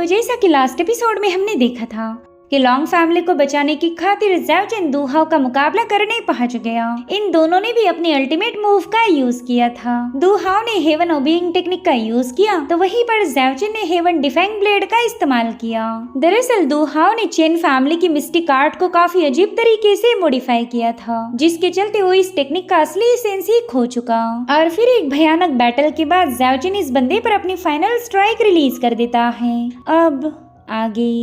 जैसा कि last episode में हमने देखा था कि लॉन्ग फैमिली को बचाने की खातिर ज़ाओजिन दू हाओ का मुकाबला करने पहुंच गया। इन दोनों ने भी अपनी अल्टीमेट मूव का यूज किया था। दू हाओ ने हेवन ओबेइंग टेक्निक का यूज किया तो वहीं पर ज़ाओजिन ने हेवन डिफाइंग ब्लेड का इस्तेमाल किया। दरअसल दू हाओ ने चेन फैमिली की मिस्टिक आर्ट को काफी अजीब तरीके से मॉडिफाई किया था, जिसके चलते वो इस टेक्निक का असली एसेंस ही खो चुका। और फिर एक भयानक बैटल के बाद ज़ाओजिन इस बंदे पर अपनी फाइनल स्ट्राइक रिलीज कर देता है। अब आगे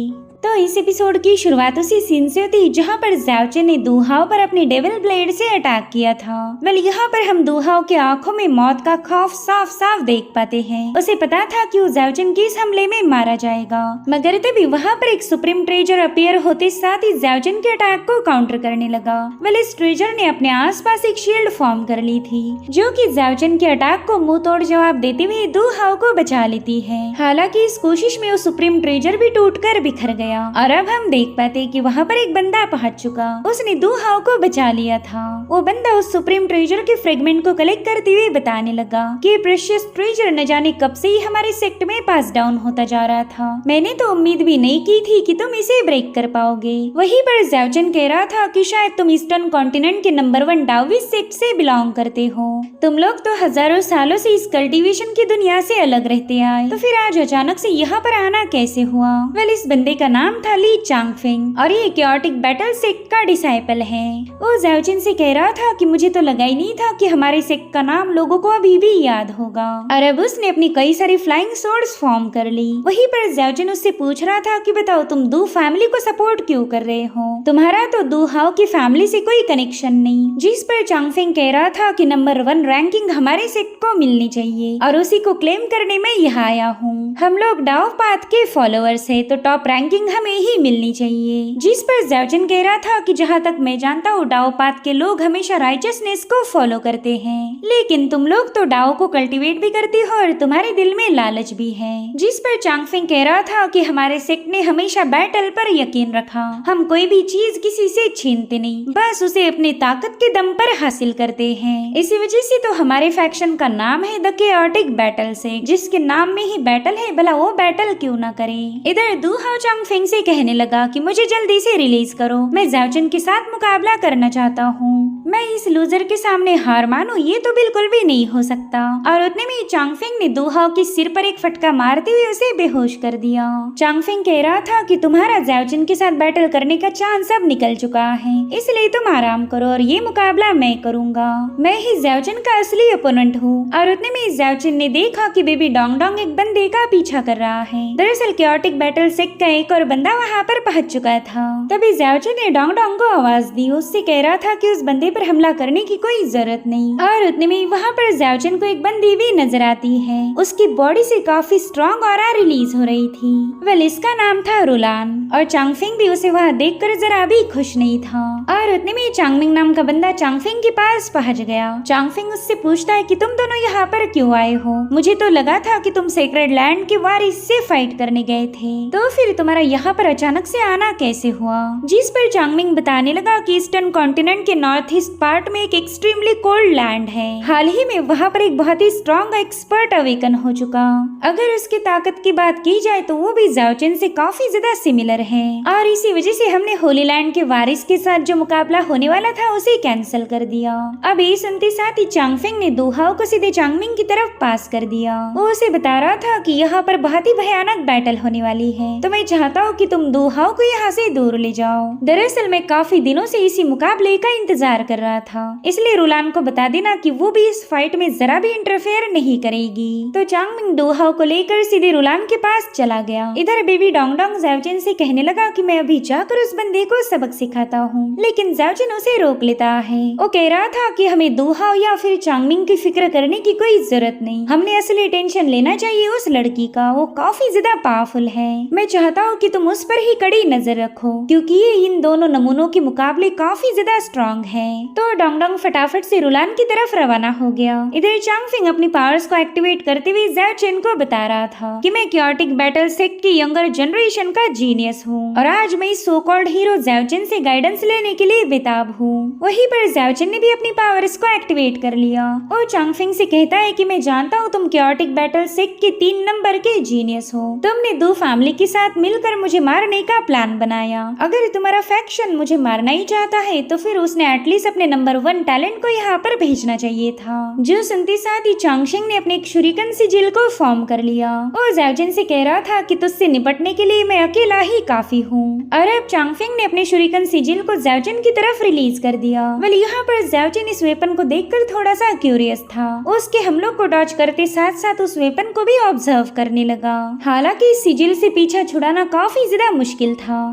तो इस एपिसोड की शुरुआत उसी सीन से होती जहाँ पर ज़ाओजिन ने दू हाओ पर अपनी डेविल ब्लेड से अटैक किया था। वेल यहाँ पर हम दू हाओ के आंखों में मौत का खौफ साफ साफ देख पाते हैं। उसे पता था कि वो ज़ाओजिन के इस हमले में मारा जाएगा, मगर तभी वहाँ पर एक सुप्रीम ट्रेजर अपीयर होते साथ ही ज़ाओजिन के अटैक को काउंटर करने लगा। वेल इस ट्रेजर ने अपने आसपास एक शील्ड फॉर्म कर ली थी, जो कि ज़ाओजिन के अटैक को मुंह तोड़ जवाब देते हुए दू हाओ को बचा लेती है। हालांकि इस कोशिश में वो सुप्रीम ट्रेजर भी टूटकर बिखर गया और अब हम देख पाते कि वहाँ पर एक बंदा पहुंच चुका। उसने दू हाओ को बचा लिया था। वो बंदा उस सुप्रीम ट्रेजर के फ्रेगमेंट को कलेक्ट करते हुए बताने लगा कि प्रेशियस ट्रेजर न जाने कब से ही हमारे सेक्ट में पास डाउन होता जा रहा था। मैंने तो उम्मीद भी नहीं की थी कि तुम इसे ब्रेक कर पाओगे। वहीं पर ज़ाओजिन कह रहा था कि शायद तुम ईस्टर्न कॉन्टिनेंट के नंबर 1 डाओइस्ट सेक्ट से बिलोंग करते हो। तुम लोग तो हजारों सालों से इस कल्टीवेशन की दुनिया से अलग रहते आए, तो फिर आज अचानक से यहाँ पर आना कैसे हुआ? वेल इस बंदे का नाम था ली चांगफेंग और ये क्योटिक बैटल सेक्ट का डिसाइपल है। वो ज़ाओजिन से कह रहा था कि मुझे तो लगा ही नहीं था कि हमारे सेक्ट का नाम लोगों को अभी भी याद होगा। और अब उसने अपनी कई सारी फ्लाइंग सोर्ड्स फॉर्म कर ली। वहीं पर ज़ाओजिन उससे पूछ रहा था कि बताओ तुम दू फैमिली को सपोर्ट क्यों कर रहे हो? तुम्हारा तो दू हाओ की फैमिली से कोई कनेक्शन नहीं। जिस पर चांगफेंग कह रहा था कि नंबर 1 रैंकिंग हमारे सेक्ट को मिलनी चाहिए और उसी को क्लेम करने में यहाँ आया हूँ। हम लोग डाओ पाथ के फॉलोअर्स है तो टॉप रैंकिंग हमें ही मिलनी चाहिए। जिस पर ज़ाओजिन कह रहा था कि जहाँ तक मैं जानता हूँ डाओ पाथ के लोग हमेशा राइचसनेस को फॉलो करते हैं, लेकिन तुम लोग तो डाओ को कल्टीवेट भी करते हो और तुम्हारे दिल में लालच भी है। जिस पर चांगफेंग कह रहा था कि हमारे सेक्ट ने हमेशा बैटल पर यकीन रखा। हम कोई भी चीज किसी से छीनते नहीं, बस उसे अपनी ताकत के दम पर हासिल करते हैं। इसी वजह से तो हमारे फैक्शन का नाम है द केओटिक बैटल सेक्ट, जिसके नाम में ही बैटल है, भला वो बैटल क्यों ना करे। इधर दू हाओ चांगफेंग से कहने लगा कि मुझे जल्दी से रिलीज करो, मैं ज़ाओजिन के साथ मुकाबला करना चाहता हूँ। मैं इस लूजर के सामने हार मानूं ये तो बिल्कुल भी नहीं हो सकता। और उतने में चांगफेंग ने दू हाओ के सिर पर एक फटका मारते हुए उसे बेहोश कर दिया। चांगफेंग कह रहा था कि तुम्हारा ज़ाओजिन के साथ बैटल करने का चांस अब निकल चुका है, इसलिए तुम आराम करो और ये मुकाबला मैं करूंगा। मैं ही ज़ाओजिन का असली ओपोनेंट हूँ। और उतने में ज़ाओजिन ने देखा कि बेबी डोंग डोंग एक बंदे का पीछा कर रहा है। दरअसल केओटिक बैटल सेक्ट का एक और बंदा वहाँ पर पहुंच चुका था। तभी ज़ाओजिन ने डोंग डोंग को आवाज दी। उससे कह रहा था कि उस बंदे पर हमला करने की कोई जरूरत नहीं। और उतने में वहाँ पर ज़ाओजिन को एक बंदी भी नजर आती है। उसकी बॉडी से काफी स्ट्रॉन्ग ऑरा रिलीज हो रही थी। वेल इसका नाम था रुलान और चांगफेंग भी उसे वहाँ देखकर जरा भी खुश नहीं था। और उतने में चांगमिंग नाम का बंदा चांगफेंग के पास पहुंच गया। चांगफेंग उससे पूछता है कि तुम दोनों यहाँ पर क्यों आए हो? मुझे तो लगा था कि तुम सेक्रेड लैंड के वारिस से फाइट करने गए थे, तो फिर तुम्हारा यहाँ पर अचानक से आना कैसे हुआ? जिस पर चांगमिंग बताने लगा कि ईस्टर्न कॉन्टिनेंट के नॉर्थ ईस्ट पार्ट में एक एक्सट्रीमली कोल्ड लैंड है। हाल ही में वहाँ पर एक बहुत ही स्ट्रॉन्ग एक्सपर्ट अवेकन हो चुका। अगर उसकी ताकत की बात की जाए तो वो भी ज़ाओजिन से काफी ज्यादा सिमिलर है और इसी वजह से हमने होली लैंड के वारिस के साथ जो मुकाबला होने वाला था उसे कैंसिल कर दिया। अब ये सुनते साथ ही चांगफेंग ने दू हाओ को सीधे चांगमिंग की तरफ पास कर दिया। वो उसे बता रहा था कि यहाँ पर बहुत ही भयानक बैटल होने वाली है, तो मैं चाहता हूँ कि तुम दू हाओ को यहाँ से दूर ले जाओ। दरअसल मैं काफी दिनों से इसी मुकाबले का इंतजार कर रहा था, इसलिए रुलान को बता देना कि वो भी इस फाइट में जरा भी इंटरफेयर नहीं करेगी। तो चांगमिंग दू हाओ को लेकर सीधे रुलान के पास चला गया। इधर बेबी डोंग डोंग ज़ाओजिन से कहने लगा कि मैं अभी जाकर उस बंदे को सबक सिखाता हूँ, लेकिन ज़ाओजिन उसे रोक लेता है। वो कह रहा था कि हमें दू हाओ या फिर चांगमिंग की फिक्र करने की कोई जरूरत नहीं, हमने असली टेंशन लेना चाहिए उस लड़की का, वो काफी ज्यादा पावरफुल है। मैं चाहता हूँ कि तुम उस पर ही कड़ी नजर रखो, क्योंकि ये इन दोनों नमूनों के मुकाबले काफी ज्यादा स्ट्रॉन्ग है। तो डोंगडोंग फटाफट से रुलान की तरफ रवाना हो गया। इधर चांगफिंग अपनी पावर्स को एक्टिवेट करते हुए ज़ाओ चेन को बता रहा था कि मैं क्योटिक बैटल सेक्ट की यंगर जनरेशन का जीनियस हूँ और आज मैं इस so called hero Zhao chain से गाइडेंस लेने के लिए बेताब हूँ। वहीं पर ज़ाओ चेन ने भी अपनी पावर्स को एक्टिवेट कर लिया और चांगफिंग से कहता है कि मैं जानता हूँ तुम क्योटिक बैटल सेक्ट के 3 नंबर के जीनियस हो। तुमने 2 फैमिली के साथ मिलकर मुझे मारने का प्लान बनाया। अगर तुम्हारा फैक्शन मुझे मारना ही चाहता है तो फिर उसने एटलीस्ट अपने नंबर 1 टैलेंट को यहाँ पर भेजना चाहिए था। जो सुनते साथ ही चांगशिंग ने अपने एक शुरिकन सिजिल को फॉर्म कर लिया और ज़ाओ चेन से कह रहा था कि तुझसे निपटने के लिए मैं अकेला ही काफी हूँ। और अब चांगफिंग ने अपने शुरिकन सिजिल को ज़ाओ चेन की तरफ रिलीज कर दिया। वेल यहाँ पर ज़ाओ चेन इस वेपन को देखकर थोड़ा सा क्यूरियस था। उसके हमलों को डॉज करते साथ साथ उस वेपन को भी ऑब्जर्व करने लगा। हालांकि इस सिजिल से पीछा छुड़ाना काफी ज्यादा मुश्किल था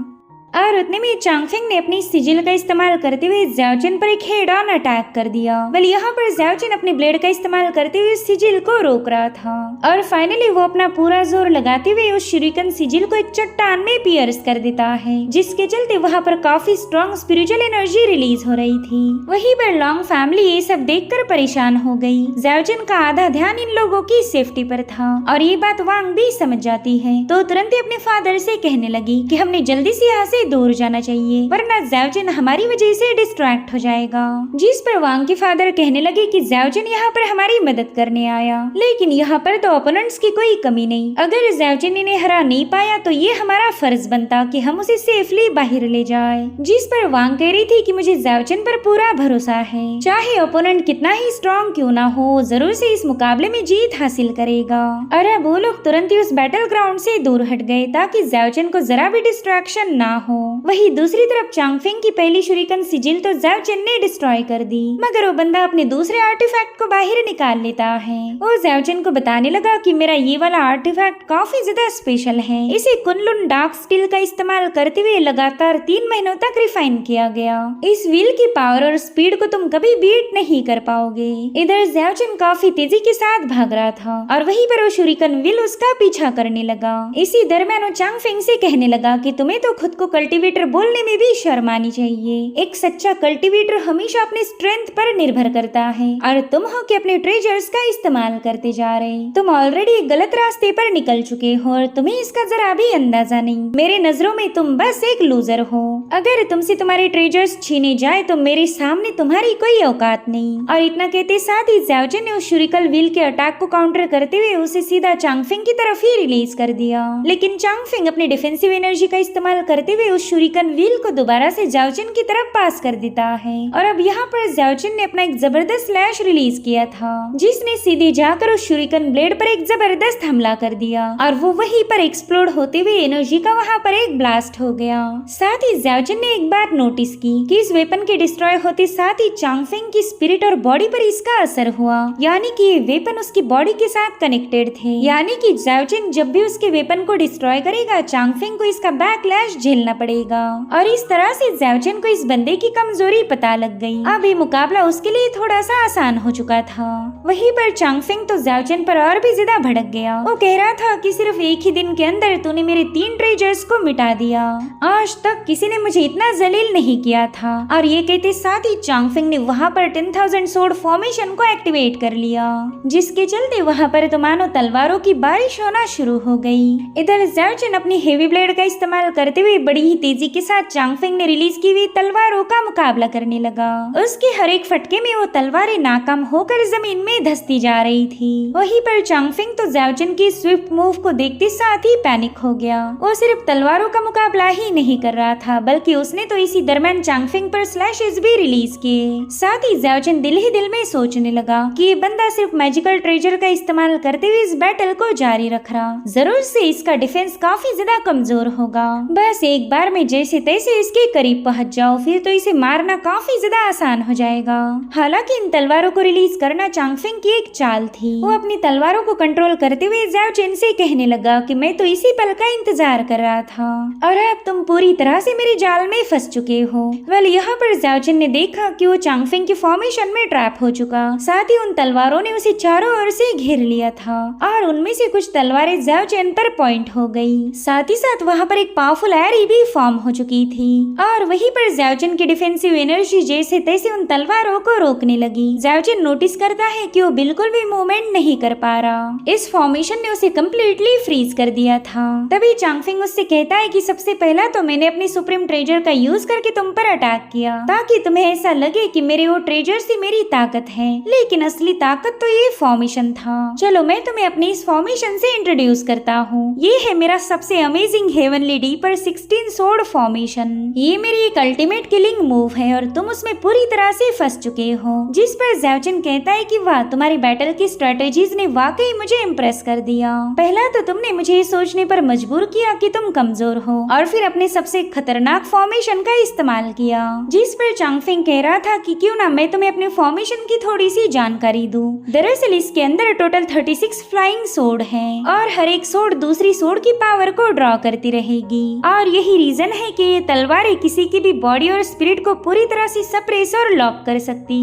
और उतने में चांगफिंग ने अपनी सिजिल का इस्तेमाल करते हुए ज़ाओ चेन पर एक हेड ऑन अटैक कर दिया। वेल यहाँ पर ज़ाओ चेन अपने ब्लेड का इस्तेमाल करते हुए सिजिल को रोक रहा था और फाइनली वो अपना पूरा जोर लगाते हुए उस शुरिकन सिजिल को एक चट्टान में पियर्स कर देता है, जिसके चलते वहाँ पर काफी स्ट्रॉन्ग स्पिरिचुअल एनर्जी रिलीज हो रही थी। वहीं पर लॉन्ग फैमिली ये सब देखकर परेशान हो गई। ज़ाओ चेन का आधा ध्यान इन लोगों की सेफ्टी पर था और ये बात वांग भी समझ जाती है, तो तुरंत ही अपने फादर से कहने लगी कि हमने जल्दी से यहाँ से दूर जाना चाहिए वरना ज़ाओ चेन हमारी वजह से डिस्ट्रैक्ट हो जाएगा। जिस पर वांग के फादर कहने लगे कि ज़ाओ चेन यहाँ पर हमारी मदद करने आया, लेकिन यहाँ पर तो ओपोनेंट्स की कोई कमी नहीं। अगर ज़ाओ चेन इन्हें हरा नहीं पाया तो ये हमारा फर्ज बनता कि हम उसे सेफली बाहर ले जाए। जिस पर वांग कह रही थी कि मुझे ज़ाओ चेन पर पूरा भरोसा है, चाहे ओपोनेंट कितना ही स्ट्रॉन्ग क्यों ना हो, जरूर से इस मुकाबले में जीत हासिल करेगा। और अब वो लोग तुरंत ही उस बैटल ग्राउंड से दूर हट गए ताकि ज़ाओ चेन को जरा भी डिस्ट्रैक्शन ना हो। वही दूसरी तरफ चांगफिंग की पहली शुरिकन सिजिल तो ज़ाओ चेन ने डिस्ट्रॉय कर दी, मगर वो बंदा अपने दूसरे आर्टिफैक्ट को बाहर निकाल लेता है। वो ज़ाओ चेन को बताने लगा कि मेरा ये वाला आर्टिफैक्ट काफी ज्यादा स्पेशल है। इसे कुनलुन डार्क स्टील का इस्तेमाल करते हुए लगातार 3 महीनों तक रिफाइन किया गया। इस व्हील की पावर और स्पीड को तुम कभी बीट नहीं कर पाओगे। इधर ज़ाओ चेन काफी तेजी के साथ भाग रहा था और वहीं पर वो शुरिकन व्हील उसका पीछा करने लगा। इसी दरमियान वो चांगफिंग से कहने लगा कि तुम्हें तो खुद को कल्टीवेटर बोलने में भी शर्म आनी चाहिए। एक सच्चा कल्टीवेटर हमेशा अपने स्ट्रेंथ पर निर्भर करता है और तुम हो कि अपने ट्रेजर्स का इस्तेमाल करते जा रहे। तुम ऑलरेडी एक गलत रास्ते पर निकल चुके हो और तुम्हें इसका जरा भी अंदाजा नहीं। मेरे नजरों में तुम बस एक लूजर हो। अगर तुमसे तुम्हारे ट्रेजर्स छीने जाए तो मेरे सामने तुम्हारी कोई औकात नहीं। और इतना कहते साथ ही ज़ाओ चेन ने उस शुरिकन व्हील के अटैक को काउंटर करते हुए उसे सीधा चांगफिंग की तरफ ही रिलीज कर दिया। लेकिन चांगफिंग अपने डिफेंसिव एनर्जी का इस्तेमाल करते हुए उस शुरिकन व्हील को दोबारा से ज़ाओ चेन की तरफ पास कर देता है और अब यहाँ पर ज़ाओ चेन ने अपना एक जबरदस्त स्लैश रिलीज किया था, जिसने सीधे जाकर उस शुरिकन ब्लेड पर एक जबरदस्त हमला कर दिया और वो वहीं पर एक्सप्लोड होते हुए एनर्जी का वहाँ पर एक ब्लास्ट हो गया। साथ ही ज़ाओ चेन ने एक बात नोटिस की कि इस वेपन के डिस्ट्रॉय होते साथ ही चांगफिंग की स्पिरिट और बॉडी पर इसका असर हुआ, यानी कि ये वेपन उसकी बॉडी के साथ कनेक्टेड थे। यानी कि ज़ाओ चेन जब भी उसके वेपन को डिस्ट्रॉय करेगा चांगफिंग को इसका बैकलैश झेलना पड़ेगा और इस तरह से ज़ाओ चेन को इस बंदे की कमजोरी पता लग गई। अब ये मुकाबला उसके लिए थोड़ा सा आसान हो चुका था। वहीं पर चांगफिंग तो ज़ाओ चेन पर और भी ज्यादा भड़क गया। वो कह रहा था कि सिर्फ एक ही दिन के अंदर तूने मेरे 3 ट्रेजर्स को मिटा दिया। आज तक किसी ने मुझे इतना जलील नहीं किया था। और ये कहते साथ ही चांगफिंग ने वहाँ पर 10,000 सोर्ड फॉर्मेशन को एक्टिवेट कर लिया, जिसके चलते वहाँ पर तो मानो तलवारों की बारिश होना शुरू हो गई। इधर ज़ाओ चेन अपनी हेवी ब्लेड का इस्तेमाल करते हुए बड़ी ही तेजी के साथ चांगफिंग ने रिलीज की हुई तलवारों का मुकाबला करने लगा। उसके हर एक फटके में वो तलवारें नाकाम होकर जमीन में धंसती जा रही थी। वहीं पर चांगफिंग तो ज़ाओ चेन की स्विफ्ट मूव को देखते साथ ही पैनिक हो गया। वो सिर्फ तलवारों का मुकाबला ही नहीं कर रहा था, बल्कि उसने तो इसी दरमियान चांगफिंग पर स्लैशेस भी रिलीज किए। साथ ही ज़ाओ चेन दिल ही दिल में सोचने लगा कि ये बंदा सिर्फ मैजिकल ट्रेजर का इस्तेमाल करते हुए इस बैटल को जारी रख रहा, जरूर से इसका डिफेंस काफी ज्यादा कमजोर होगा। बस एक बार में जैसे तैसे इसके करीब पहुंच जाओ, फिर तो इसे मारना काफी ज्यादा आसान हो जाएगा। हालांकि इन तलवारों को रिलीज करना चांगफिंग की एक चाल थी। वो अपनी तलवारों को कंट्रोल करते हुए ज़ाओ चेन से कहने लगा कि मैं तो इसी पल का इंतजार कर रहा था और अब तुम पूरी तरह से मेरे जाल में फंस चुके हो। वेल यहाँ पर ज़ाओ चेन ने देखा कि वो चांगफिंग की फॉर्मेशन में ट्रैप हो चुका। साथ ही उन तलवारों ने उसे चारों ओर से घेर लिया था और उनमें से कुछ तलवारें ज़ाओ चेन पर पॉइंट हो गई। साथ ही साथ वहाँ पर एक पावरफुल एरी भी ही फॉर्म हो चुकी थी और वहीं पर ज़ाओजिन की डिफेंसिव एनर्जी जैसे तैसे उन तलवारों को रोकने लगी। ज़ाओजिन नोटिस करता है कि वो बिल्कुल भी मूवमेंट नहीं कर पा रहा। इस फॉर्मेशन ने उसे कम्प्लीटली फ्रीज कर दिया था। तभी चांगफिंग उससे कहता है कि सबसे पहला तो मैंने अपनी सुप्रीम ट्रेजर का यूज करके तुम पर अटैक किया ताकि तुम्हें ऐसा लगे कि मेरे वो ट्रेजर ही मेरी ताकत है, लेकिन असली ताकत तो ये फॉर्मेशन था। चलो मैं तुम्हें अपनी इस फॉर्मेशन से इंट्रोड्यूस करता हूँ। ये है मेरा सबसे amazing heavenly deeper 16 sword formation. ये मेरी एक अल्टीमेट किलिंग मूव है और तुम उसमें पूरी तरह से फंस चुके हो। जिस पर ज़ाओजिन कहता है कि वाह, तुम्हारी बैटल की स्ट्रेटेजीज ने वाकई मुझे इम्प्रेस कर दिया। पहला तो तुमने मुझे ये सोचने पर मजबूर किया कि तुम कमजोर हो और फिर अपने सबसे खतरनाक फॉर्मेशन का इस्तेमाल किया। जिस पर चांगफिंग कह रहा था कि क्यों ना मैं तुम्हें अपने फॉर्मेशन की थोड़ी सी जानकारी दूं। दरअसल इसके अंदर टोटल 36 फ्लाइंग सोर्ड हैं और हर एक सोर्ड दूसरी सोर्ड की पावर को ड्रॉ करती रहेगी और यही रीजन है कि ये तलवारें किसी की भी बॉडी और स्पिरिट को पूरी तरह से सप्रेस और लॉक कर सकती।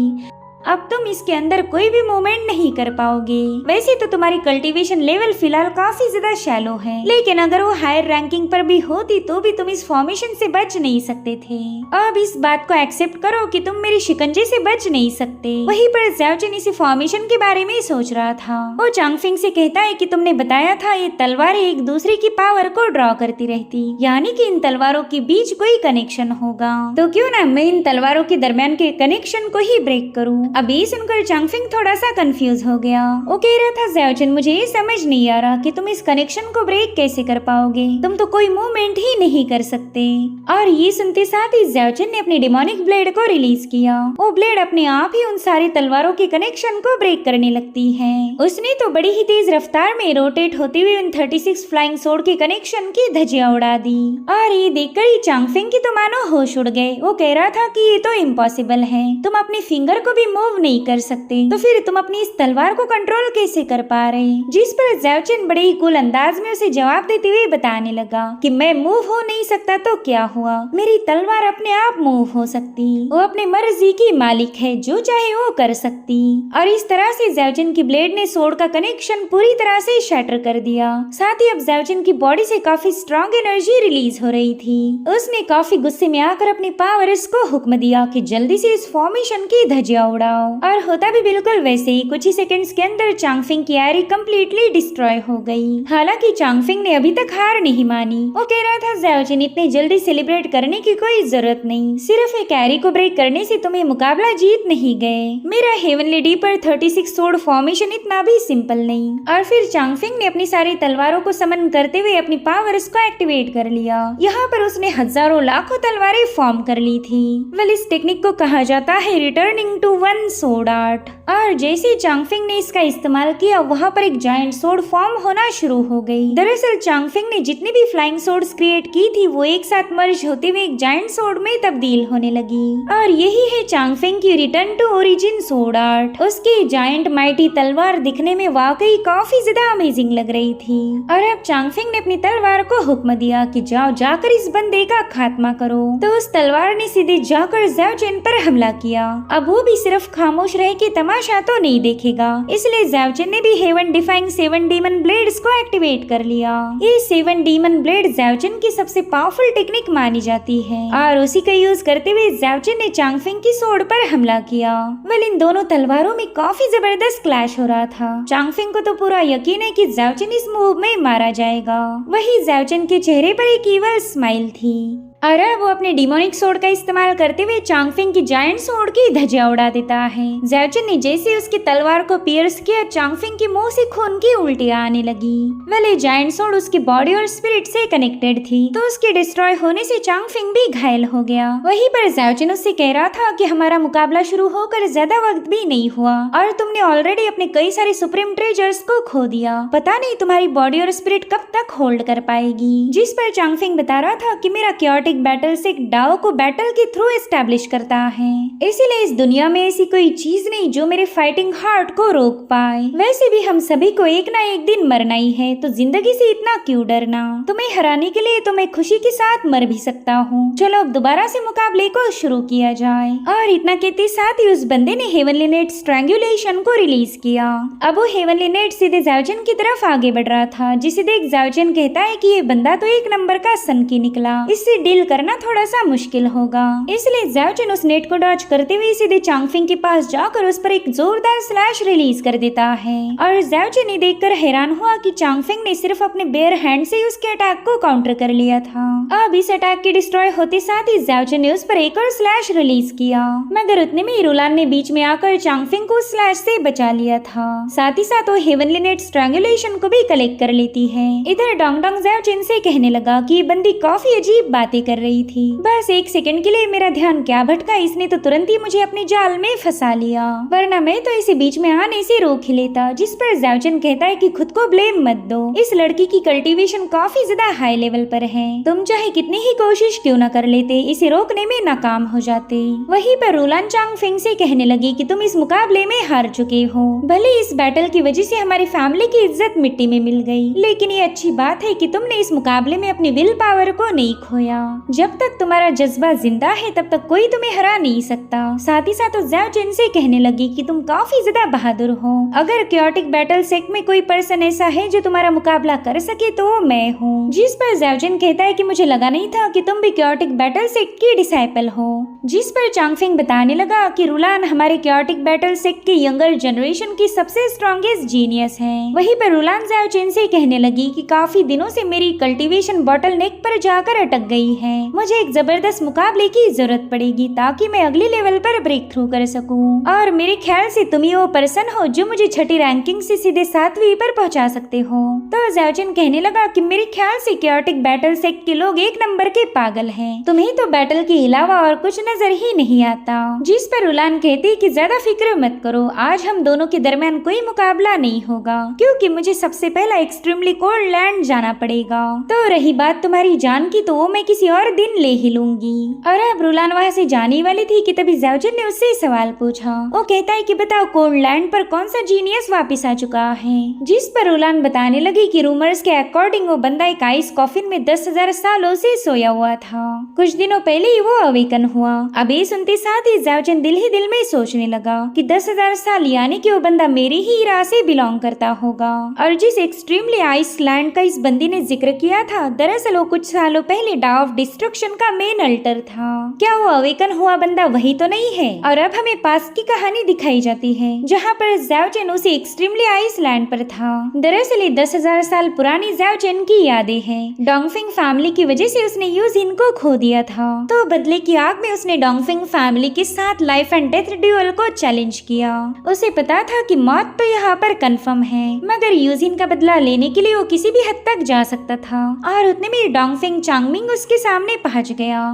अब तुम इसके अंदर कोई भी मूवमेंट नहीं कर पाओगे। वैसे तो तुम्हारी कल्टीवेशन लेवल फिलहाल काफी ज्यादा शैलो है, लेकिन अगर वो हायर रैंकिंग पर भी होती तो भी तुम इस फॉर्मेशन से बच नहीं सकते थे। अब इस बात को एक्सेप्ट करो कि तुम मेरी शिकंजे से बच नहीं सकते। वहीं पर ज़ाओजिन इसी फॉर्मेशन के बारे में सोच रहा था। वो चांगफिंग से कहता है कि तुमने बताया था ये तलवारें एक दूसरे की पावर को ड्रॉ करती रहती, यानी कि इन तलवारों के बीच कोई कनेक्शन होगा। तो क्यों ना मैं इन तलवारों के दरमियान के कनेक्शन को ही ब्रेक करूं। अब ये सुनकर चांगफिंग थोड़ा सा कंफ्यूज हो गया। वो कह रहा था ज़ाओजिन, मुझे ये समझ नहीं आ रहा कि तुम इस कनेक्शन को ब्रेक कैसे कर पाओगे, तुम तो कोई मूवमेंट ही नहीं कर सकते। और ये सुनते साथ ही ज़ाओजिन ने अपनी डिमोनिक ब्लेड को रिलीज किया। वो ब्लेड अपने आप ही उन सारी तलवारों के कनेक्शन को ब्रेक करने लगती है। उसने तो बड़ी ही तेज रफ्तार में रोटेट होते हुए उन 36 फ्लाइंग सोर्ड के कनेक्शन की धज्जियां उड़ा दी। और ये देखकर ही चांगफिंग की तो मानो होश उड़ गए। वो कह रहा था कि ये तो इम्पॉसिबल है, तुम अपने फिंगर को भी मूव नहीं कर सकते, तो फिर तुम अपनी इस तलवार को कंट्रोल कैसे कर पा रहे। जिस पर ज़ाओजिन बड़े ही कूल अंदाज में उसे जवाब देते हुए बताने लगा कि मैं मूव हो नहीं सकता तो क्या हुआ, मेरी तलवार अपने आप मूव हो सकती, वो अपने मर्जी की मालिक है, जो चाहे वो कर सकती। और इस तरह से ज़ाओजिन की ब्लेड ने सोर्ड का कनेक्शन पूरी तरह से शटर कर दिया। साथ ही अब ज़ाओजिन की बॉडी से काफी स्ट्रॉन्ग एनर्जी रिलीज हो रही थी। उसने काफी गुस्से में आकर अपनी पावर्स को हुक्म दिया कि जल्दी से इस फॉर्मेशन की धज्जियां उड़ाओ। और होता भी बिल्कुल वैसे ही। कुछ ही सेकंड्स के अंदर चांगफिंग की आरी कम्प्लीटली डिस्ट्रॉय हो गई। हालांकि चांगफिंग ने अभी तक हार नहीं मानी। वो कह रहा था ज़ाओजिन, इतनी जल्दी सेलिब्रेट करने की कोई जरूरत नहीं, सिर्फ एक आरी को ब्रेक करने से तुम्हें मुकाबला जीत नहीं गए। मेरा हेवनली डीपर 36 सोर्ड फॉर्मेशन इतना भी सिंपल नहीं। और फिर चांगफिंग ने अपनी सारी तलवारों को समन करते हुए अपनी पावर्स को एक्टिवेट कर लिया। यहाँ पर उसने हजारों लाखों तलवारें फॉर्म कर ली थी। वेल, इस टेक्निक को कहा जाता है returning to one sword art. और जैसे चांगफिंग ने इसका इस्तेमाल किया, वहाँ पर एक जायंट सोर्ड फॉर्म होना शुरू हो गई। दरअसल चांगफिंग ने जितनी भी फ्लाइंग सोर्ड्स क्रिएट की थी, वो एक साथ मर्ज होते हुए एक जायंट सोर्ड में तब्दील होने लगी। और यही है चांगफिंग की return to origin sword art. उसकी जायंट माइटी तलवार दिखने में वाकई काफी ज्यादा अमेजिंग लग रही थी। और अब चांगफिंग ने अपनी तलवार को हुक्म दिया कि जाओ जाकर इस बंदे का खात्मा करो। तो उस तलवार ने सीधे जाकर ज़ाओजिन पर हमला किया। अब वो भी सिर्फ खामोश रह के तमाशा तो नहीं देखेगा, इसलिए ज़ाओजिन ने भी हेवन डिफाइंग 7 डीमन ब्लेड्स को एक्टिवेट कर लिया। ये 7 डीमन ब्लेड ज़ाओजिन की सबसे पावरफुल टेक्निक मानी जाती है और उसी का यूज करते हुए ज़ाओजिन ने चांगफिंग की सोर्ड पर हमला किया। वेल, इन दोनों तलवारों में काफी जबरदस्त क्लैश हो रहा था। चांगफिंग को तो पूरा यकीन है कि ज़ाओजिन इस मूव में मारा जाएगा। वही ज़ाओजिन के चेहरे पर एक ईवल स्माइल थी और अब वो अपने डिमोनिक सोर्ड का इस्तेमाल करते हुए चांगफिंग की जायंट सोर्ड की धज्जियां उड़ा देता है। ज़ाओजिन ने जैसे उसकी तलवार को पियर्स किया, चांगफिंग के मुंह से खून की उल्टियां आने लगी। वेल, जायंट सोर्ड उसकी बॉडी और स्पिरिट से कनेक्टेड थी, तो उसके डिस्ट्रॉय होने से चांगफिंग भी घायल हो गया। वहीं पर ज़ाओजिन उससे कह रहा था कि हमारा मुकाबला शुरू होकर ज्यादा वक्त भी नहीं हुआ और तुमने ऑलरेडी अपने कई सारे सुप्रीम ट्रेजर्स को खो दिया। पता नहीं तुम्हारी बॉडी और स्पिरिट कब तक होल्ड कर पाएगी। जिस पर चांगफिंग बता रहा था कि मेरा क्योर क्योटिक बैटल से डाओ को बैटल के थ्रू एस्टेब्लिश करता है। इसीलिए इस दुनिया में ऐसी कोई चीज नहीं जो मेरे फाइटिंग हार्ट को रोक पाए। वैसे भी हम सभी को एक ना एक दिन मरना ही है, तो जिंदगी से इतना क्यों डरना। तुम्हें हराने के लिए तो मैं खुशी के साथ मर भी सकता हूँ। चलो अब दोबारा से मुकाबले को शुरू किया जाए। और इतना कहते साथ ही उस बंदे ने हेवनली नेट स्ट्रैंगुलेशन को रिलीज किया। अब वो हेवनली नेट सीधे ज़ाओजिन की तरफ आगे बढ़ रहा था, जिसे देख ज़ाओजिन कहता है कि ये बंदा तो एक नंबर का सनकी निकला, इससे डील करना थोड़ा सा मुश्किल होगा। इसलिए ज़ाओजिन उस नेट को डॉज करते हुए सीधे चांगफिंग के पास जाकर उस पर एक जोरदार स्लैश रिलीज कर देता है। और ज़ाओजिन ये देखकर हैरान हुआ कि चांगफिंग ने सिर्फ अपने बेयर हैंड से उसके अटैक को काउंटर कर लिया था। अब इस अटैक के डिस्ट्रॉय होते साथ ही ज़ाओजिन ने उस पर एक और स्लैश रिलीज किया, मगर उतने में रूलान ने बीच में आकर चांगफिंग को स्लैश से बचा लिया था। साथ ही साथ वो हेवनली नेट स्ट्रैंगुलेशन को भी कलेक्ट कर लेती है। इधर डोंग डोंग ज़ाओजिन से कहने लगा कि ये बंदी काफी अजीब बातें कर रही थी, बस एक सेकंड के लिए मेरा ध्यान क्या भटका, इसने तो तुरंत ही मुझे अपने जाल में फंसा लिया, वरना मैं तो इसे बीच में आने से रोक ही लेता। जिस पर ज़ाओजिन कहता है कि खुद को ब्लेम मत दो, इस लड़की की कल्टीवेशन काफी ज्यादा हाई लेवल पर है, तुम चाहे कितनी ही कोशिश क्यों न कर लेते, इसे रोकने में नाकाम हो जाते। वहीं पर रूलान चांगफिंग से कहने लगी कि तुम इस मुकाबले में हार चुके हो, भले इस बैटल की वजह से हमारी फैमिली की इज्जत मिट्टी में मिल गई, लेकिन ये अच्छी बात है कि तुमने इस मुकाबले में अपनी विल पावर को नहीं खोया। जब तक तुम्हारा जज्बा जिंदा है तब तक कोई तुम्हें हरा नहीं सकता। साथ ही साथ ज़ाओजिन से कहने लगी कि तुम काफी ज्यादा बहादुर हो, अगर क्योटिक बैटल सेक्ट में कोई पर्सन ऐसा है जो तुम्हारा मुकाबला कर सके तो वो मैं हूँ। जिस पर ज़ाओजिन कहता है कि मुझे लगा नहीं था कि तुम भी क्योटिक बैटल सेक्ट की डिसाइपल हो। जिस पर चांगफिंग बताने लगा कि रूलान हमारे क्योटिक बैटल सेक्ट के यंगर जनरेशन की सबसे स्ट्रॉन्गेस्ट जीनियस है। वहीं पर रूलान ज़ाओजिन से कहने लगी कि काफी दिनों से मेरी कल्टीवेशन बॉटल नेक पर जाकर अटक गई है, मुझे एक जबरदस्त मुकाबले की जरूरत पड़ेगी ताकि मैं अगले लेवल पर ब्रेक थ्रू कर सकूं। और मेरे ख्याल से तुम ही वो पर्सन हो जो मुझे छठी रैंकिंग से सीधे 7वीं पर पहुंचा सकते हो। तो ज़ाओजिन कहने लगा कि मेरे ख्याल से क्योटिक बैटल सेक्ट के लोग एक नंबर के पागल हैं, तुम्हें तो बैटल के अलावा और कुछ नजर ही नहीं आता। जिस पर रूलान कहती कि ज्यादा फिक्र मत करो, आज हम दोनों के दरमियान कोई मुकाबला नहीं होगा, क्योंकि मुझे सबसे पहला एक्सट्रीमली कोल्ड लैंड जाना पड़ेगा। तो रही बात तुम्हारी जान की, तो वो मैं किसी और दिन ले ही लूंगी। और अब रूलान वहाँ से जाने वाली थी कि तभी ज़ाओजिन ने उससे सवाल पूछा। वो कहता है कि बताओ कोल्ड लैंड पर कौन सा जीनियस वापिस आ चुका है। जिस पर रूलान बताने लगी कि रूमर्स के अकॉर्डिंग वो बंदा एक आइस कॉफिन में 10,000 सालों से सोया हुआ था, कुछ दिनों पहले ही वो अवेकन हुआ। अब ये सुनते साथ ही ज़ाओजिन दिल ही दिल में सोचने लगा कि 10,000 साल यानी कि वो बंदा मेरी ही राह से बिलोंग करता होगा। और जिस एक्सट्रीमली आइस लैंड का इस बंदी ने जिक्र किया था, दरअसल वो कुछ सालों पहले डा ऑफ डिस्ट्रक्शन का मेन अल्टर था। क्या वो अवेकन हुआ बंदा वही तो नहीं है? और अब हमें पास्ट की कहानी दिखाई जाती है, जहाँ पर ज़ाओजिन उसी एक्सट्रीमली आइस लैंड पर था। दरअसल ये 10,000 साल पुरानी ज़ाओजिन की यादें हैं। डोंगफिंग फैमिली की वजह से उसने यूजिन को खो दिया था, तो बदले की आग में उसने डोंगफिंग फैमिली के साथ लाइफ एंड डेथ ड्यूअल को चैलेंज किया। उसे पता था कि मौत तो यहाँ पर कंफर्म है, मगर यूजिन का बदला लेने के लिए वो किसी भी हद तक जा सकता था। और उतने में डोंगफिंग चांगमिंग उसके सामने पहुंच गया।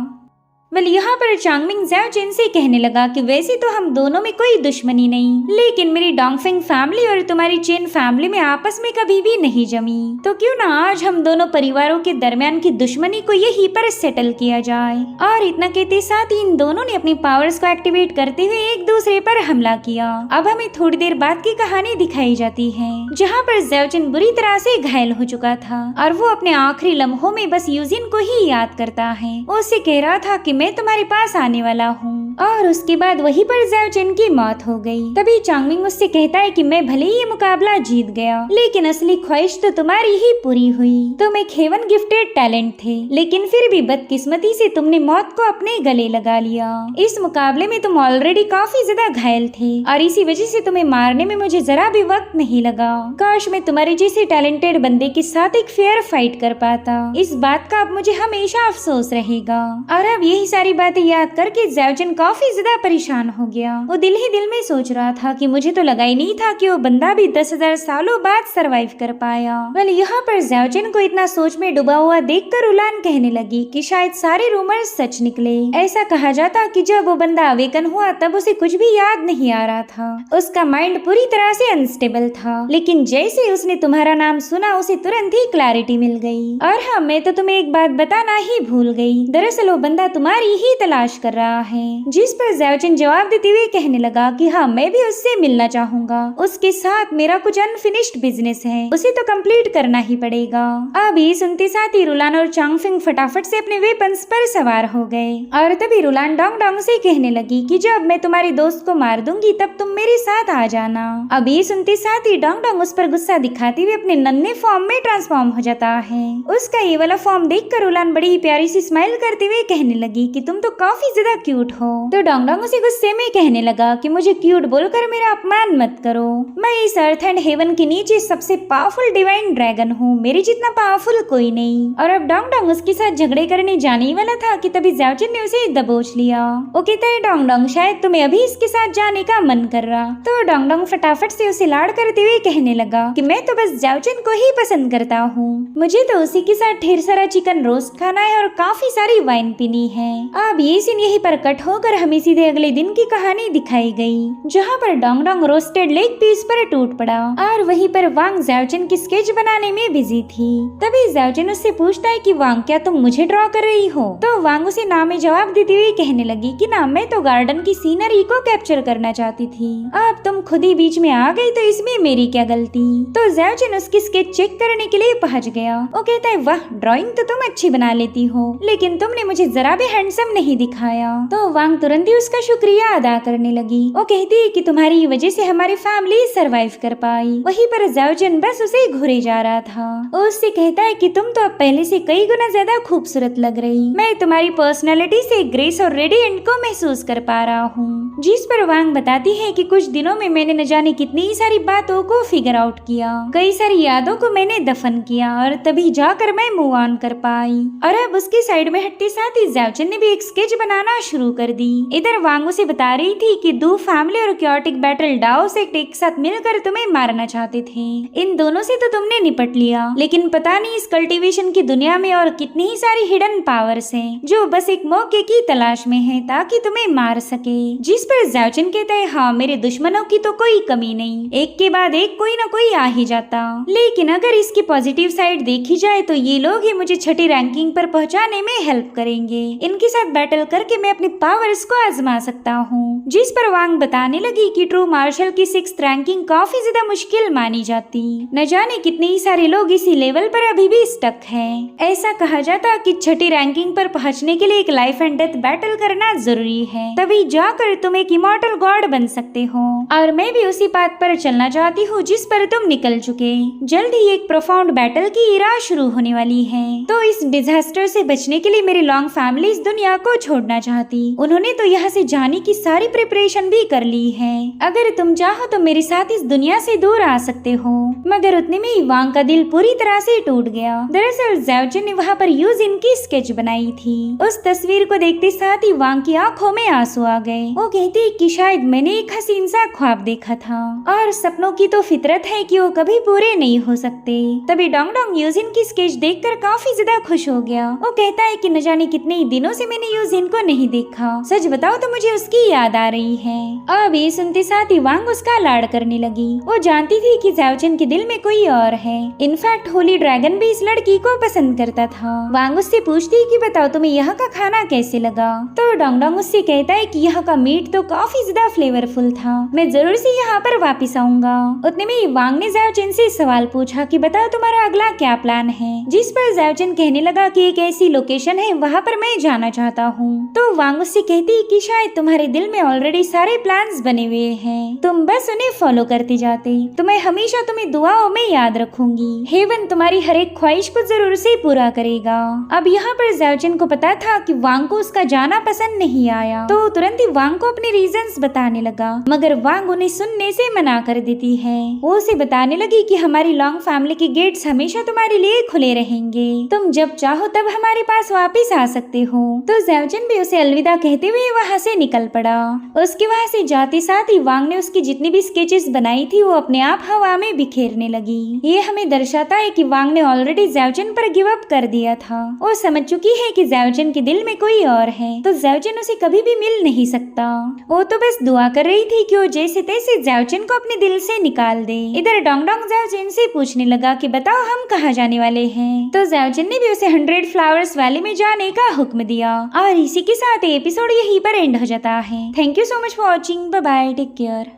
यहाँ पर चांगमिंग ज़ाओजिन से कहने लगा कि वैसे तो हम दोनों में कोई दुश्मनी नहीं, लेकिन मेरी डोंगफिंग फैमिली और तुम्हारी चेन फैमिली में आपस में कभी भी नहीं जमी, तो क्यों ना आज हम दोनों परिवारों के दरमियान की दुश्मनी को यहीं पर सेटल किया जाए। और इतना कहते साथ ही इन दोनों ने अपनी पावर्स को एक्टिवेट करते हुए एक दूसरे पर हमला किया। अब हमें थोड़ी देर बाद की कहानी दिखाई जाती है, जहाँ पर ज़ाओजिन बुरी तरह से घायल हो चुका था और वो अपने आखिरी लम्हों में बस यूजिन को ही याद करता है। वो उससे कह रहा था कि मैं तुम्हारे पास आने वाला हूँ। और उसके बाद वहीं पर ज़ाओजिन की मौत हो गई। तभी चांगमिंग उससे कहता है कि मैं भले ही ये मुकाबला जीत गया, लेकिन असली ख्वाहिश तो तुम्हारी ही पूरी हुई। तुम एक हेवन गिफ्टेड टैलेंट थे, लेकिन फिर भी बदकिस्मती से तुमने मौत को अपने गले लगा लिया। इस मुकाबले में तुम ऑलरेडी काफी ज्यादा घायल थे और इसी वजह से तुम्हें मारने में मुझे जरा भी वक्त नहीं लगा। काश मैं तुम्हारे जैसे टैलेंटेड बंदे के साथ एक फेयर फाइट कर पाता। इस बात का अब मुझे हमेशा अफसोस रहेगा। और अब यही सारी बातें याद करके ज़ाओजिन काफी ज्यादा परेशान हो गया। वो दिल ही दिल में सोच रहा था कि मुझे तो लगा ही नहीं था कि वो बंदा भी 10,000 सालों बाद सरवाइव कर पाया। वेल यहाँ पर ज़्याओजिन को इतना सोच में डूबा हुआ देखकर उलान कहने लगी कि शायद सारे रूमर्स सच निकले। ऐसा कहा जाता कि जब वो बंदा अवेकन हुआ तब उसे कुछ भी याद नहीं आ रहा था। उसका माइंड पूरी तरह से अनस्टेबल था, लेकिन जैसे उसने तुम्हारा नाम सुना उसे तुरंत ही क्लैरिटी मिल गई। और हाँ, मैं तो तुम्हें एक बात बताना ही भूल गई, दरअसल वो बंदा तुम्हारी ही तलाश कर रहा है। जिस पर ज़्याओजिन जवाब देते हुए कहने लगा कि हाँ, मैं भी उससे मिलना चाहूंगा। उसके साथ मेरा कुछ अनफिनिश्ड बिजनेस है, उसे तो कंप्लीट करना ही पड़ेगा। अभी सुनते साथ ही रुलान और चांगफिंग फटाफट से अपने वेपन्स पर सवार हो गए और तभी रुलान डोंग डोंग से कहने लगी कि जब मैं तुम्हारे दोस्त को मार दूंगी तब तुम मेरे साथ आ जाना। अभी सुनते साथ ही डोंग डोंग उस पर गुस्सा दिखाते हुए अपने नन्हे फॉर्म में ट्रांसफॉर्म हो जाता है। उसका ये वाला फॉर्म देखकर रुलान बड़ी ही प्यारी सी स्माइल करते हुए कहने लगी कि तुम तो काफी ज्यादा क्यूट हो। तो डोंग डोंग उसे गुस्से में कहने लगा कि मुझे क्यूट बोलकर मेरा अपमान मत करो। मैं इस अर्थ एंड हेवन के नीचे सबसे पावरफुल डिवाइन ड्रैगन हूँ, मेरे जितना पावरफुल कोई नहीं। और अब डोंग डोंग उसके साथ झगड़े करने जाने ही वाला था कि तभी ज़्याओजिन ने उसे दबोच लिया। वो कहता है डोंग डोंग, शायद तुम्हें अभी इसके साथ जाने का मन कर रहा। तो डोंग डोंग फटाफट से उसे लाड़ करते हुए कहने लगा कि मैं तो बस ज़्याओजिन को ही पसंद करता हूँ, मुझे तो उसी के साथ ढेर सारा चिकन रोस्ट खाना है और काफी सारी वाइन पीनी है। अब ये सीन यहीं पर कट होकर हमें सीधे अगले दिन की कहानी दिखाई गई, जहाँ पर Dong Dong roasted leg piece पर टूट पड़ा और वहीं पर वांग ज़्याओजिन की स्केच बनाने में बिजी थी। तभी ज़्याओजिन उससे पूछता है कि वांग, क्या तुम मुझे ड्रॉ कर रही हो? तो वांग उसे ना में जवाब देते हुए कहने लगी कि ना, मैं तो गार्डन की सीनरी को कैप्चर करना चाहती थी, अब तुम खुद ही बीच में आ गई तो इसमें मेरी क्या गलती। तो ज़्याओजिन उसकी स्केच चेक करने के लिए पहुंच गया। वो कहता है वाह, ड्राइंग तो तुम अच्छी बना लेती हो, लेकिन तुमने मुझे जरा भी हैंडसम नहीं दिखाया। तो वांग तुरंत ही उसका शुक्रिया अदा करने लगी। वो कहती है कि तुम्हारी वजह से हमारी फैमिली सरवाइव कर पाई। वहीं पर ज़्याओजिन बस उसे घूरे जा रहा था। उससे कहता है कि तुम तो अब पहले से कई गुना ज्यादा खूबसूरत लग रही, मैं तुम्हारी पर्सनालिटी से ग्रेस और रेडिएंट को महसूस कर पा रहा हूँ। जिस पर वांग बताती है कि कुछ दिनों में मैंने न जाने कितनी सारी बातों को फिगर आउट किया, कई सारी यादों को मैंने दफन किया और तभी जाकर मैं मूव ऑन कर पाई। और अब उसके साइड में हटते साथ ही ज़्याओजिन ने भी एक स्केच बनाना शुरू कर दी। इधर वांग उसे बता रही थी कि दू फैमिली और क्योटिक बैटल डाओ से एक साथ मिलकर तुम्हें मारना चाहते थे, इन दोनों से तो तुमने निपट लिया, लेकिन पता नहीं इस कल्टीवेशन की दुनिया में और कितनी ही सारी हिडन पावर्स हैं जो बस एक मौके की तलाश में हैं ताकि तुम्हें मार सके। जिस पर ज़्याओजिन कहता है हाँ, मेरे दुश्मनों की तो कोई कमी नहीं, एक के बाद एक कोई न कोई आ ही जाता, लेकिन अगर इसकी पॉजिटिव साइड देखी जाए तो ये लोग ही मुझे छठी रैंकिंग पर पहुंचाने में हेल्प करेंगे, इनके साथ बैटल करके मैं अपनी पावर्स को आजमा सकता हूँ। जिस पर वांग बताने लगी कि ट्रू मार्शल की 6th रैंकिंग काफी ज्यादा मुश्किल मानी जाती, न जाने कितने ही सारे लोग इसी लेवल पर अभी भी स्टक हैं। ऐसा कहा जाता कि छठी रैंकिंग पर पहुंचने के लिए एक लाइफ एंड डेथ बैटल करना जरूरी है, तभी जाकर तुम एक इमॉर्टल गॉड बन सकते हो। और मैं भी उसी पाथ पर चलना चाहती हूँ जिस पर तुम निकल चुके। जल्द ही एक प्रोफाउंड बैटल की इरा शुरू होने वाली है, तो इस डिजास्टर से बचने के लिए मेरी लॉन्ग फैमिली इस दुनिया को छोड़ना चाहती। उन्होंने तो यहाँ से जाने की सारी प्रिपरेशन भी कर ली है, अगर तुम चाहो तो मेरे साथ इस दुनिया से दूर आ सकते हो। मगर उतने में ही वांग का दिल पूरी तरह से टूट गया। दरअसल ज़्याओजिन ने वहाँ पर यूजिन की स्केच बनाई थी। उस तस्वीर को देखते साथ ही वांग की आंखों में आंसू आ गए। वो कहती कि शायद मैंने एक हसीन सा ख्वाब देखा था और सपनों की तो फितरत है कि वो कभी पूरे नहीं हो सकते। तभी डोंग डोंग यूजिन की स्केच देखकर काफी ज्यादा खुश हो गया। वो कहता है कि न जाने कितने ही दिनों से मैंने यूजिन को नहीं देखा, सच बताओ तो मुझे उसकी याद आ रही है। अब ये सुनते साथ ही वांग उसका लाड़ करने लगी। वो जानती थी कि ज़्याओजिन के दिल में कोई और है। इनफैक्ट होली ड्रैगन भी इस लड़की को पसंद करता था। वांग उससे पूछती कि बताओ तुम्हें यहाँ का खाना कैसे लगा। तो डोंग डोंग उससे कहता है कि यहाँ का मीट तो काफी ज्यादा फ्लेवरफुल था, मैं जरूर से यहाँ पर वापिस आऊंगा। उतने में वांग ने ज़्याओजिन से सवाल पूछा कि बताओ तुम्हारा अगला क्या प्लान है। जिस पर ज़्याओजिन कहने लगा कि एक ऐसी लोकेशन है वहाँ पर मैं जाना चाहता हूँ। तो वांग उससे कहती कि शायद तुम्हारे दिल में ऑलरेडी सारे प्लान्स बने हुए हैं, तुम बस उन्हें फॉलो करते जाते, तो मैं हमेशा तुम्हें दुआओं में याद रखूंगी। हेवन तुम्हारी हर एक ख्वाहिश को जरूर से पूरा करेगा। अब यहाँ पर ज़्याओजिन को पता था कि वांग को उसका जाना पसंद नहीं आया, तो तुरंत ही वांग को अपने रीजंस बताने लगा, मगर वांग उन्हें सुनने से मना कर देती है। वो उसे बताने लगी कि हमारी लॉन्ग फैमिली के गेट्स हमेशा तुम्हारे लिए खुले रहेंगे, तुम जब चाहो तब हमारे पास वापस आ सकते हो। तो ज़्याओजिन भी उसे अलविदा कहते हुए वहाँ से निकल पड़ा। उसके वहाँ से जाते साथ ही वांग ने उसकी जितनी भी स्केचेस बनाई थी वो अपने आप हवा में बिखेरने लगी। ये हमें दर्शाता है कि वांग ने ऑलरेडी ज़्याओचन पर गिव अप कर दिया था। वो समझ चुकी है कि ज़्याओचन के दिल में कोई और है, तो ज़्याओचन उसे कभी भी मिल नहीं सकता। वो तो बस दुआ कर रही थी कि वो जैसे तैसे ज़्याओचन को अपने दिल से निकाल दे। इधर डोंग डोंग ज़्याओचन से पूछने लगा कि बताओ हम कहाँ जाने वाले हैं। तो ज़्याओचन ने भी उसे 100 फ्लावर्स वैली में जाने का हुक्म दिया। और इसी के साथ एपिसोड यहीं पर एंड हो जाता है। Thank you so much for watching. Bye bye, take care.